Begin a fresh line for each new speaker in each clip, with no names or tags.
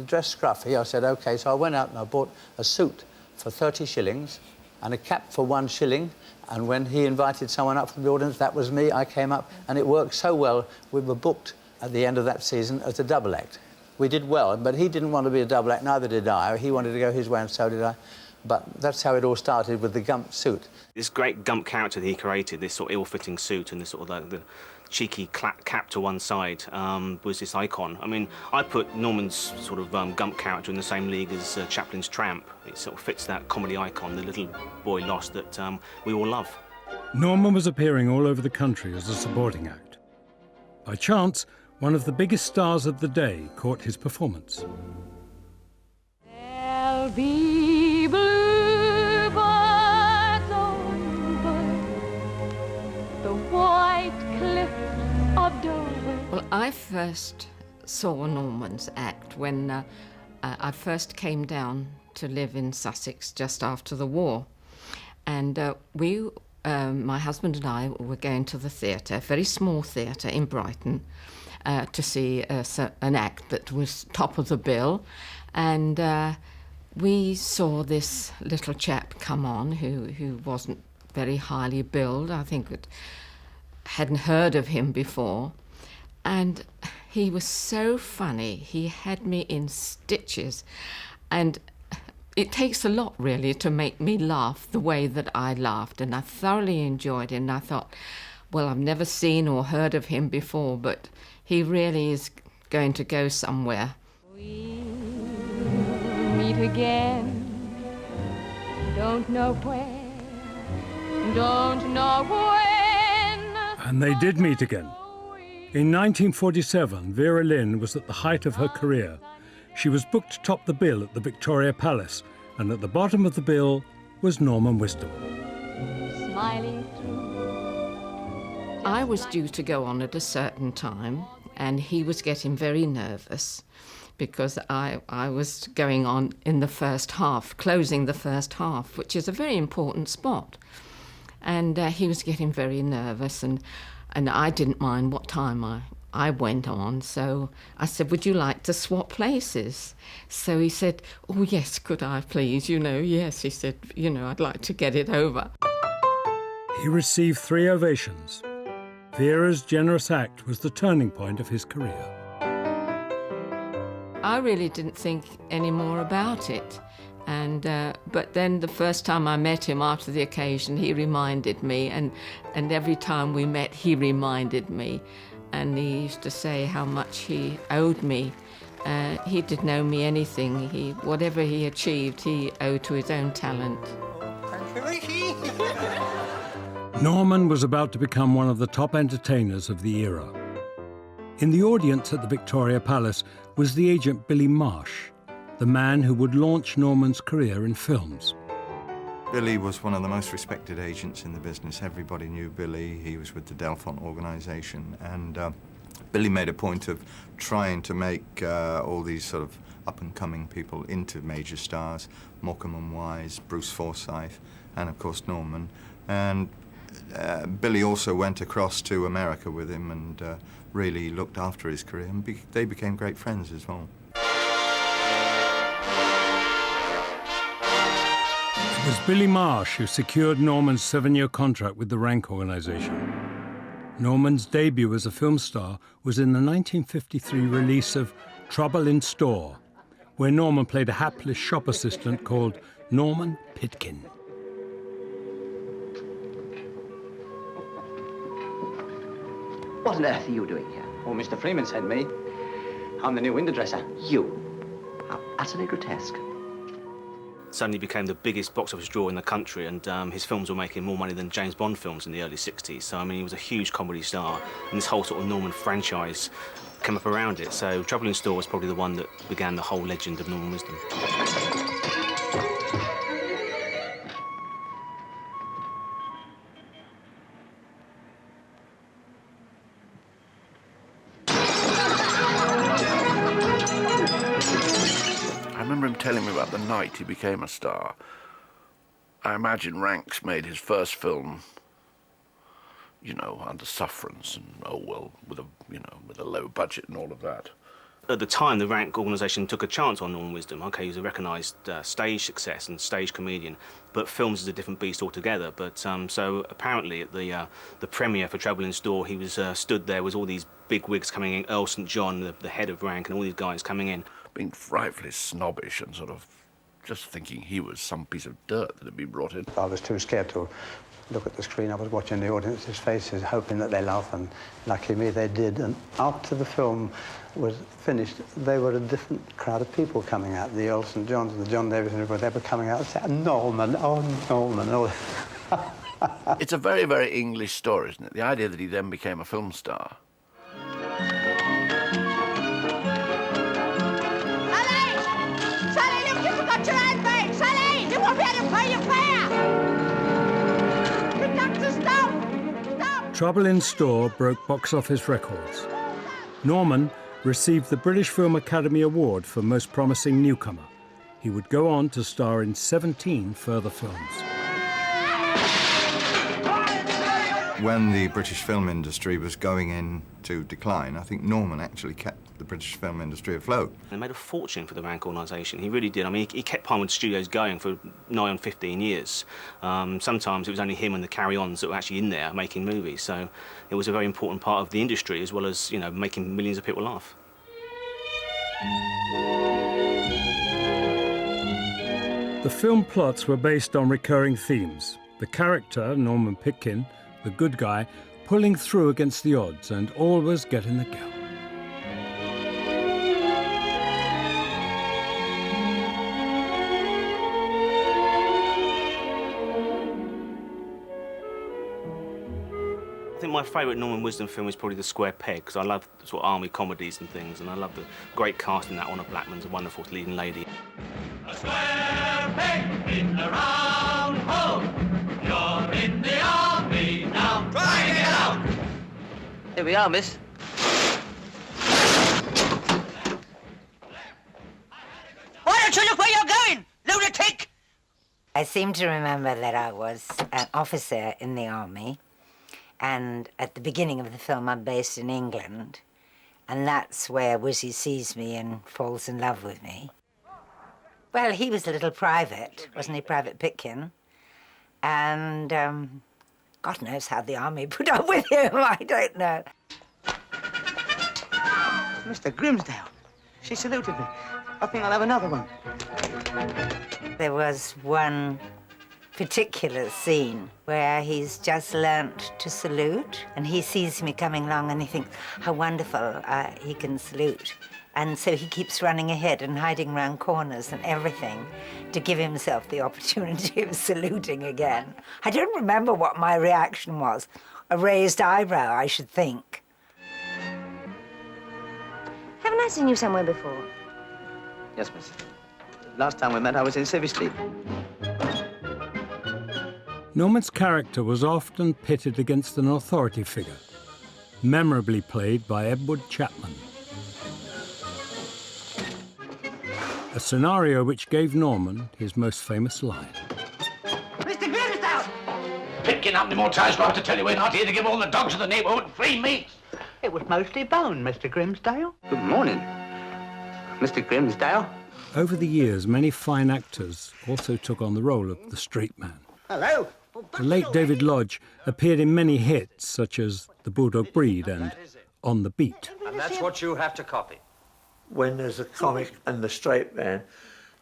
dress scruffy. I said, OK, so I went out and I bought a suit for 30 shillings and a cap for 1 shilling. And when he invited someone up from the audience, that was me. I came up, and it worked so well, we were booked at the end of that season as a double act. We did well, but he didn't want to be a double act, neither did I. He wanted to go his way, and so did I. But that's how it all started, with the Gump suit.
This great Gump character that he created, this sort of ill-fitting suit and this sort of the cheeky cap to one side, was this icon. I mean, I put Norman's sort of Gump character in the same league as Chaplin's Tramp. It sort of fits that comedy icon, the little boy lost, that we all love.
Norman was appearing all over the country as a supporting act. By chance, one of the biggest stars of the day caught his performance.
There'll be bluebirds over the white cliff of Dover.
Well, I first saw Norman's act when I first came down to live in Sussex just after the war. And my husband and I were going to the theatre, a very small theatre in Brighton, to see an act that was top of the bill. And we saw this little chap come on who wasn't very highly billed. I think it hadn't heard of him before. And he was so funny. He had me in stitches. And it takes a lot, really, to make me laugh the way that I laughed. And I thoroughly enjoyed it. And I thought, well, I've never seen or heard of him before, but he really is going to go somewhere.
We'll meet again. Don't know where, don't know when.
And they did meet again. In 1947, Vera Lynn was at the height of her career. She was booked to top the bill at the Victoria Palace, and at the bottom of the bill was Norman Wisdom.
Smiling through.
I was due to go on at a certain time, and he was getting very nervous because I was going on in the first half, closing the first half, which is a very important spot. And he was getting very nervous, and I didn't mind what time I went on, so I said, would you like to swap places? So he said, oh, yes, could I please? Yes, he said, I'd like to get it over.
He received 3 ovations. Vera's generous act was the turning point of his career.
I really didn't think any more about it. But then the first time I met him after the occasion, he reminded me, and every time we met, he reminded me. And he used to say how much he owed me. He didn't owe me anything. Whatever he achieved, he owed to his own talent.
Norman was about to become one of the top entertainers of the era. In the audience at the Victoria Palace was the agent Billy Marsh, the man who would launch Norman's career in films.
Billy was one of the most respected agents in the business. Everybody knew Billy. He was with the Delphont organisation, and Billy made a point of trying to make all these sort of up-and-coming people into major stars, Morecambe and Wise, Bruce Forsyth, and of course Norman. And Billy also went across to America with him and really looked after his career, and they became great friends as well.
It was Billy Marsh who secured Norman's 7-year contract with the Rank organisation. Norman's debut as a film star was in the 1953 release of Trouble in Store, where Norman played a hapless shop assistant called Norman Pitkin.
What on earth are you doing here?
Oh, Mr. Freeman sent me. I'm the new window dresser.
You? How utterly grotesque.
Suddenly became the biggest box office draw in the country, and his films were making more money than James Bond films in the early 60s. So, I mean, he was a huge comedy star, and this whole sort of Norman franchise came up around it. So Trouble in Store was probably the one that began the whole legend of Norman Wisdom.
I remember him telling me about the night he became a star. I imagine Ranks made his first film, you know, under sufferance and, oh, well, with a low budget and all of that.
at the time, the Rank organisation took a chance on Norman Wisdom. OK, he was a recognised stage success and stage comedian, but films is a different beast altogether. But so apparently at the premiere for Trouble in Store, he was stood there with all these big wigs coming in, Earl St John, the head of Rank, and all these guys coming in.
Being frightfully snobbish and sort of just thinking he was some piece of dirt that had been brought in.
I was too scared to look at the screen. I was watching the audience's faces, hoping that they laugh, and lucky me, they did. And after the film was finished, they were a different crowd of people coming out. The Earl St Johns and the John Davis and everybody, they were coming out and saying, Norman, oh, Norman. Oh.
It's a very, very English story, isn't it? The idea that he then became a film star.
Sally, look, you forgot your handbag! Sally, you won't be able to pay your fare! Stop!
Trouble in Store broke box office records. Norman received the British Film Academy Award for Most Promising Newcomer. He would go on to star in 17 further films.
When the British film industry was going into decline, I think Norman actually kept the British film industry afloat.
They made a fortune for the Rank organisation. He really did. I mean, he kept Pinewood Studios going for nigh on 15 years. Sometimes it was only him and the carry-ons that were actually in there making movies. So it was a very important part of the industry, as well as, you know, making millions of people laugh.
The film plots were based on recurring themes. The character, Norman Pitkin, the good guy, pulling through against the odds and always getting the girl.
I think my favourite Norman Wisdom film is probably The Square Peg, because I love sort of army comedies and things, and I love the great cast in that. Honor Blackman's a wonderful leading lady.
A square peg in the round hole. You're in the army now. Try and get out.
Here we are, miss.
Why don't you look where you're going, lunatic?
I seem to remember that I was an officer in the army, and at the beginning of the film I'm based in England, and that's where Wizzy sees me and falls in love with me. Well, he was a little private, wasn't he, Private Pitkin? And God knows how the army put up with him, I don't know.
Mr. Grimsdale. She saluted me. I think I'll have another one.
There was one particular scene where he's just learnt to salute, and he sees me coming along and he thinks how wonderful he can salute. And so he keeps running ahead and hiding around corners and everything to give himself the opportunity of saluting again. I don't remember what my reaction was. A raised eyebrow, I should think.
Haven't I seen you somewhere before?
Yes, miss. Last time we met, I was in Civvy Street.
Norman's character was often pitted against an authority figure, memorably played by Edward Chapman. A scenario which gave Norman his most famous line.
Mr. Grimsdale!
Pitkin, how many more times do I have to tell you we're not here to give all the dogs of the neighbourhood free meat?
It was mostly bone, Mr. Grimsdale. Good morning, Mr. Grimsdale.
Over the years, many fine actors also took on the role of the straight man.
Hello.
The late David Lodge appeared in many hits, such as The Bulldog Breed and On the Beat.
And that's what you have to copy.
When there's a comic and the straight man,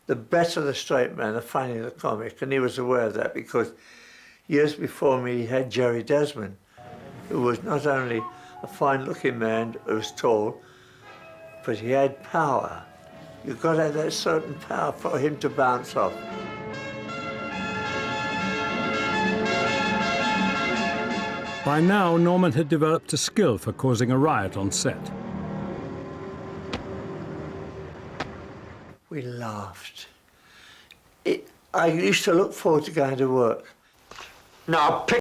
the better the straight man, the funnier the comic. And he was aware of that because years before me, he had Jerry Desmond, who was not only a fine-looking man who was tall, but he had power. You've got to have that certain power for him to bounce off.
By now, Norman had developed a skill for causing a riot on set.
We laughed. I used to look forward to going to work.
Now, pick